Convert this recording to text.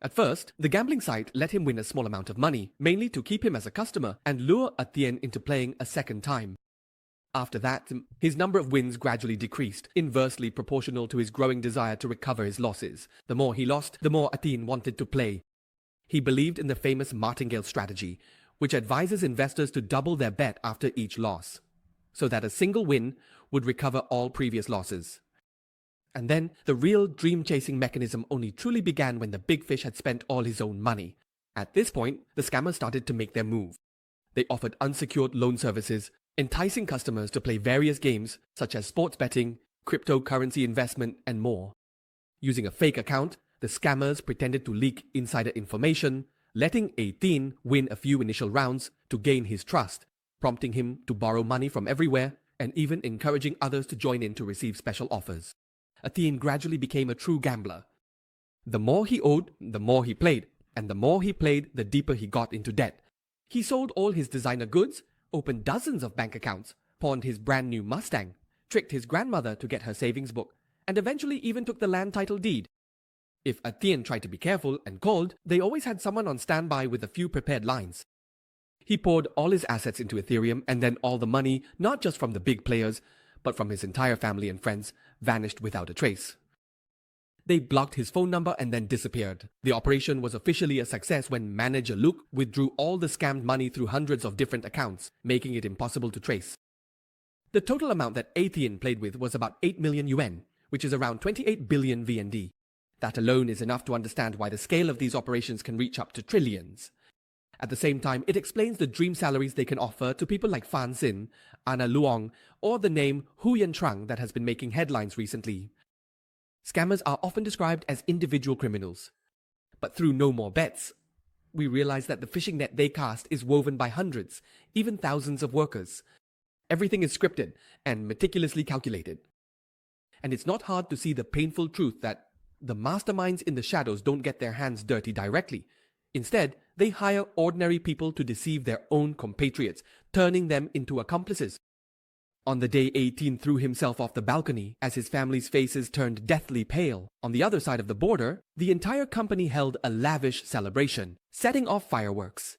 At first, the gambling site let him win a small amount of money, mainly to keep him as a customer and lure A Thien into playing a second time. After that, his number of wins gradually decreased, inversely proportional to his growing desire to recover his losses. The more he lost, the more A Thien wanted to play. He believed in the famous martingale strategy, which advises investors to double their bet after each loss, so that a single win would recover all previous losses. And then, the real dream-chasing mechanism only truly began when the big fish had spent all his own money. At this point, the scammers started to make their move. They offered unsecured loan services, enticing customers to play various games such as sports betting, cryptocurrency investment, and more. Using a fake account, the scammers pretended to leak insider information, letting A Thien win a few initial rounds to gain his trust, prompting him to borrow money from everywhere and even encouraging others to join in to receive special offers. A Thien gradually became a true gambler. The more he owed, the more he played, and the more he played, the deeper he got into debt. He sold all his designer goods, opened dozens of bank accounts, pawned his brand new Mustang, tricked his grandmother to get her savings book, and eventually even took the land title deed. If A Thien tried to be careful and called, they always had someone on standby with a few prepared lines. He poured all his assets into Ethereum, and then all the money, not just from the big players, but from his entire family and friends, vanished without a trace. They blocked his phone number and then disappeared. The operation was officially a success when manager Luke withdrew all the scammed money through hundreds of different accounts, making it impossible to trace. The total amount that A Thien played with was about 8 million yuan, which is around 28 billion VND. That alone is enough to understand why the scale of these operations can reach up to trillions. At the same time, it explains the dream salaries they can offer to people like Fan Xin, Anna Luong, or the name Hu Yantrang that has been making headlines recently. Scammers are often described as individual criminals. But through No More Bets, we realize that the fishing net they cast is woven by hundreds, even thousands of workers. Everything is scripted and meticulously calculated. And it's not hard to see the painful truth that the masterminds in the shadows don't get their hands dirty directly. Instead, they hire ordinary people to deceive their own compatriots, turning them into accomplices. On the day A Thien threw himself off the balcony, as his family's faces turned deathly pale, on the other side of the border, the entire company held a lavish celebration, setting off fireworks.